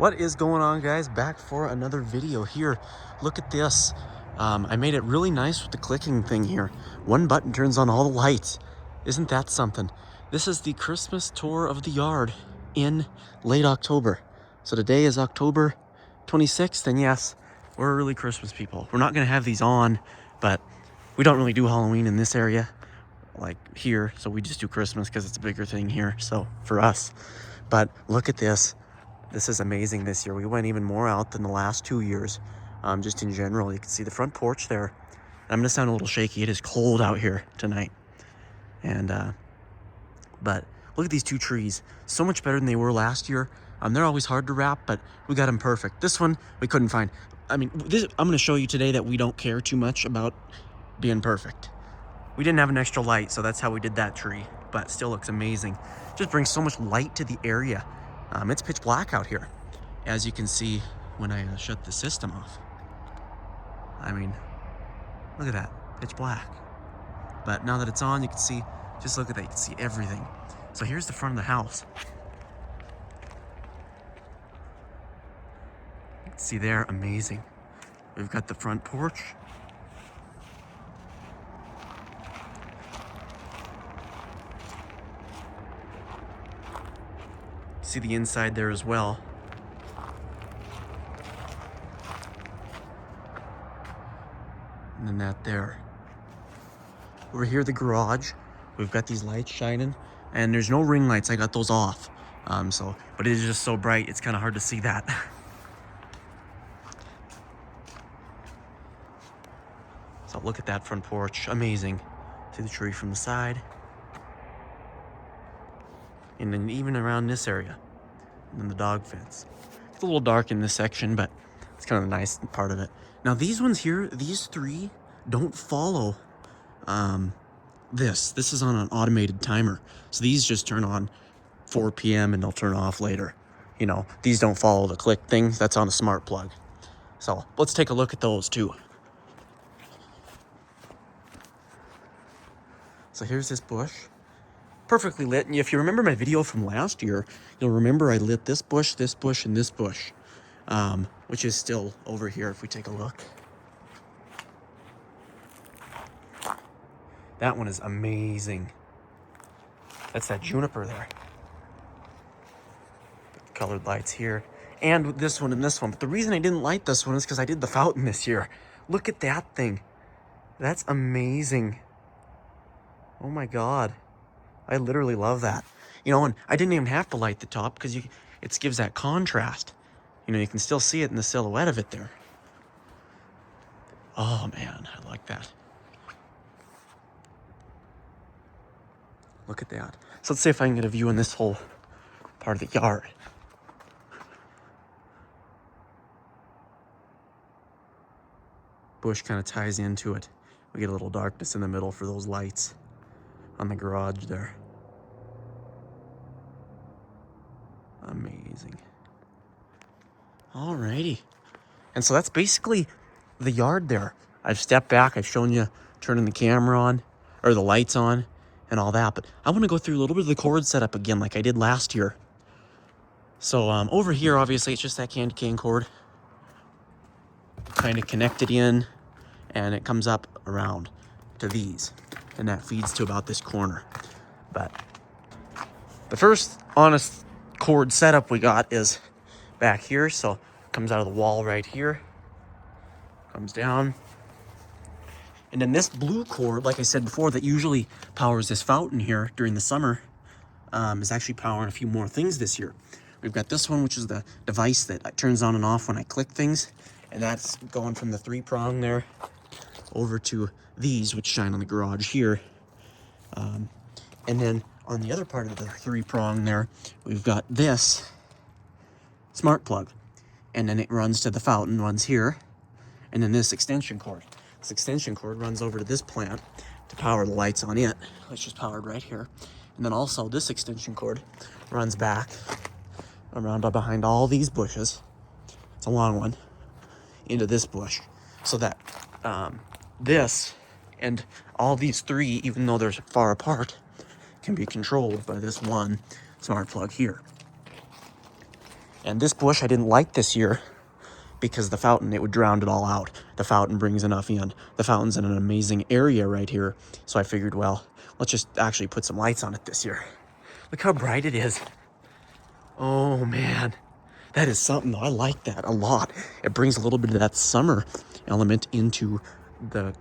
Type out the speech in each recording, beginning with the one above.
What is going on, guys? Back for another video here. Look at this. I made it really nice with the clicking thing here. One button turns on all the lights. Isn't that something? This is the Christmas tour of the yard in late October. So today is October 26th, and yes, we're really Christmas people. We're not gonna have these on, but we don't really do Halloween in this area, like here, so we just do Christmas because it's a bigger thing here, so for us. But look at this. This is amazing this year. We went even more out than the last 2 years, just in general. You can see the front porch there. I'm gonna sound a little shaky. It is cold out here tonight. And, but look at these two trees. So much better than they were last year. They're always hard to wrap, but we got them perfect. This one, we couldn't find. I mean, I'm gonna show you today that we don't care too much about being perfect. We didn't have an extra light, so that's how we did that tree, but still looks amazing. Just brings so much light to the area. It's pitch black out here, as you can see when I shut the system off. I mean, look at that, pitch black. But now that it's on, you can see, just look at that, you can see everything. So here's the front of the house. You can see there, amazing. We've got the front porch. See the inside there as well. And then that there. Over here, the garage. We've got these lights shining, and there's no ring lights. I got those off. But it is just so bright, it's kind of hard to see that. So look at that front porch, amazing. See the tree from the side. And then even around this area. And then the dog fence. It's a little dark in this section, but it's kind of the nice part of it. Now these ones here, these three don't follow this. This is on an automated timer. So these just turn on 4 p.m. and they'll turn off later. You know, these don't follow the click thing. That's on a smart plug. So let's take a look at those too. So here's this bush. Perfectly lit. And if you remember my video from last year, you'll remember I lit this bush, and this bush, which is still over here if we take a look. That one is amazing. That's that juniper there. Colored lights here. And this one and this one. But the reason I didn't light this one is because I did the fountain this year. Look at that thing. That's amazing. Oh my God. I literally love that. You know, and I didn't even have to light the top because it gives that contrast. You know, you can still see it in the silhouette of it there. Oh man, I like that. Look at that. So let's see if I can get a view in this whole part of the yard. Bush kind of ties into it. We get a little darkness in the middle for those lights on the garage there. Amazing. Alrighty. And so that's basically the yard there. I've stepped back, I've shown you turning the camera on, or the lights on, and all that, but I want to go through a little bit of the cord setup again like I did last year. So over here, obviously, it's just that candy cane cord. Kind of connected in, and it comes up around to these. And that feeds to about this corner. But the first honest cord setup we got is back here. So it comes out of the wall right here, comes down. And then this blue cord, like I said before, that usually powers this fountain here during the summer, is actually powering a few more things this year. We've got this one, which is the device that turns on and off when I click things. And that's going from the 3-prong there over to these, which shine on the garage here. And then on the other part of the 3-prong there, we've got this smart plug. And then it runs to the fountain, runs here. And then this extension cord. This extension cord runs over to this plant to power the lights on it, which is powered right here. And then also this extension cord runs back around behind all these bushes. It's a long one. Into this bush. So that this and all these three, even though they're far apart, can be controlled by this one smart plug here. And this bush I didn't like this year because the fountain, it would drown it all out. The fountain brings enough in. The fountain's in an amazing area right here. So I figured, well, let's just actually put some lights on it this year. Look how bright it is. Oh man, that is something though. I like that a lot. It brings a little bit of that summer element into the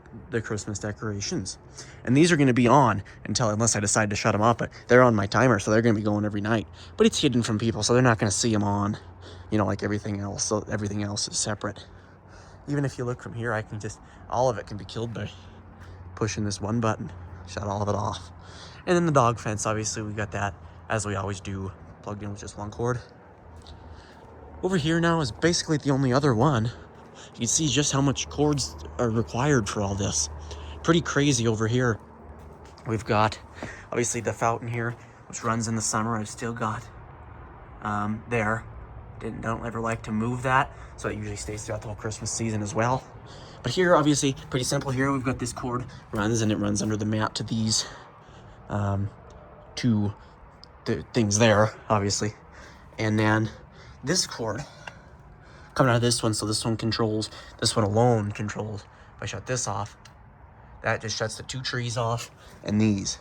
Christmas decorations. And these are going to be on unless I decide to shut them off, but they're on my timer, so they're going to be going every night. But it's hidden from people, so they're not going to see them on, you know, like everything else. So everything else is separate. Even if you look from here, all of it can be killed by pushing this one button. Shut all of it off. And then the dog fence, obviously we got that, as we always do, plugged in with just one cord. Over here now is basically the only other one. You can see just how much cords are required for all this. Pretty crazy over here. We've got, obviously, the fountain here, which runs in the summer. I've still got there. Don't ever like to move that, so it usually stays throughout the whole Christmas season as well. But here, obviously, pretty simple here. We've got this cord runs, and it runs under the mat to these two things there, obviously. And then this cord coming out of this one, so this one controls, this one alone controls. If I shut this off, that just shuts the two trees off and these.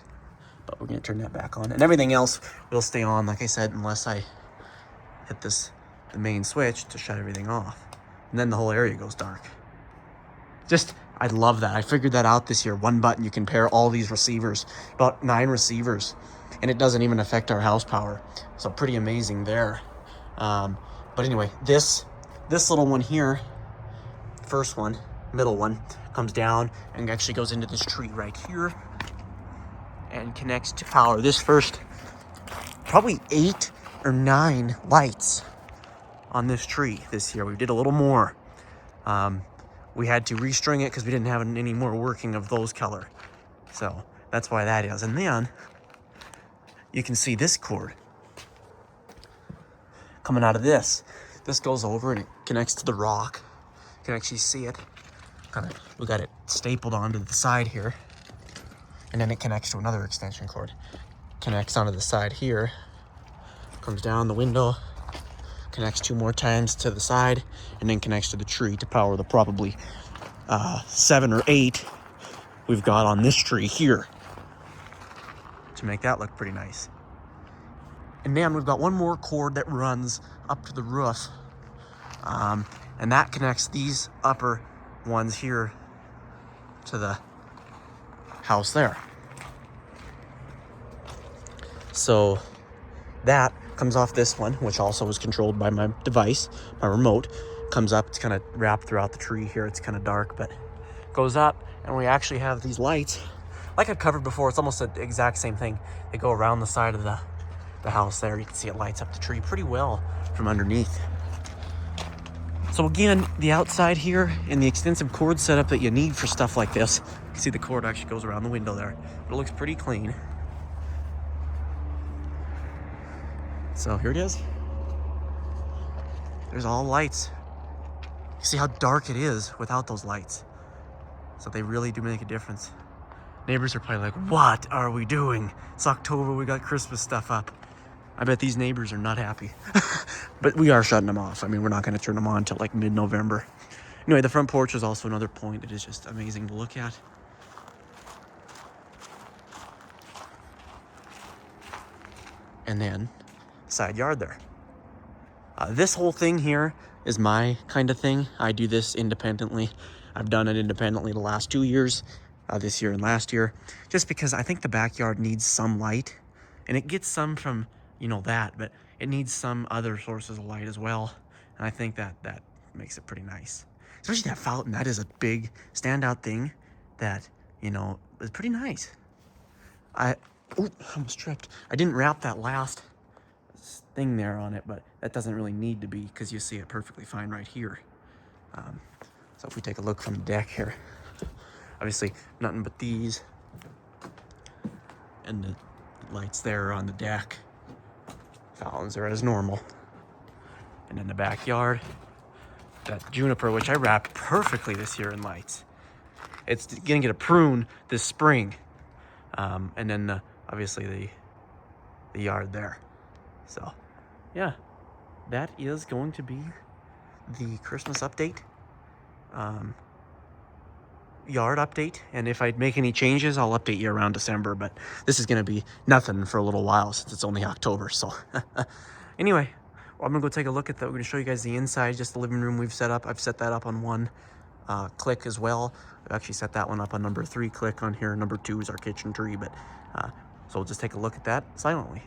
But we're gonna turn that back on. And everything else will stay on, like I said, unless I hit the main switch to shut everything off. And then the whole area goes dark. I love that. I figured that out this year. One button, you can pair all these receivers, about 9 receivers, and it doesn't even affect our house power. So pretty amazing there. But anyway, this little one here, first one, middle one, comes down and actually goes into this tree right here and connects to power. This first, probably 8 or 9 lights on this tree this year. We did a little more. We had to restring it because we didn't have any more working of those color. So that's why that is. And then you can see this cord coming out of this. This goes over and it connects to the rock. You can actually see it. We got it stapled onto the side here. And then it connects to another extension cord. Connects onto the side here. Comes down the window. Connects 2 more times to the side. And then connects to the tree to power the probably 7 or 8 we've got on this tree here. To make that look pretty nice. And then we've got one more cord that runs up to the roof. And that connects these upper ones here to the house there. So that comes off this one, which also is controlled by my device, my remote. Comes up, it's kind of wrapped throughout the tree here. It's kind of dark, but goes up, and we actually have these lights. Like I've covered before, it's almost the exact same thing. They go around the side of the house there. You can see it lights up the tree pretty well from underneath. So again, the outside here and the extensive cord setup that you need for stuff like this. You can see the cord actually goes around the window there. But it looks pretty clean. So here it is. There's all lights. You see how dark it is without those lights. So they really do make a difference. Neighbors are probably like, what are we doing? It's October, we got Christmas stuff up. I bet these neighbors are not happy. But we are shutting them off. I mean, we're not going to turn them on until like mid-November. Anyway, the front porch is also another point that is just amazing to look at. And then, side yard there. This whole thing here is my kind of thing. I do this independently. I've done it independently the last 2 years, this year and last year, just because I think the backyard needs some light, and it gets some from, you know, that, but it needs some other sources of light as well. And I think that makes it pretty nice. Especially that fountain. That is a big standout thing that, you know, is pretty nice. I almost tripped. I didn't wrap that last thing there on it, but that doesn't really need to be because you see it perfectly fine right here. So if we take a look from the deck here, obviously nothing but these and the lights there on the deck. Fountains are as normal. And in the backyard, that juniper, which I wrapped perfectly this year in lights. It's gonna get a prune this spring. And then obviously the yard there. So yeah, that is going to be the Christmas update, yard update. And if I make any changes, I'll update you around December, but this is gonna be nothing for a little while since it's only October. So anyway, well, I'm gonna go take a look at that. We're gonna show you guys the inside, just the living room we've set up. I've set that up on one click as well. I've actually set that one up on number 3 click on here. Number 2 is our kitchen tree, but so we'll just take a look at that silently.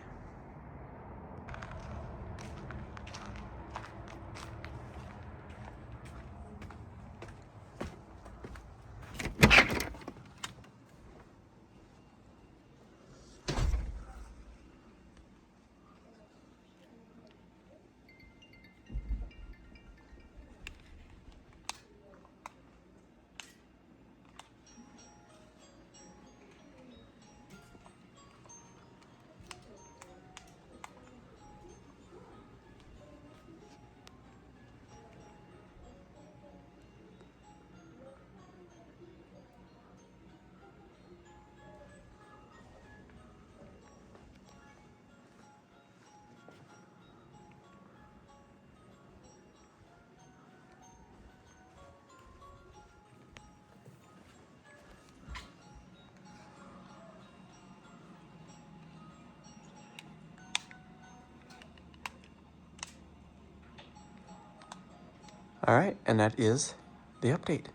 All right, and that is the update.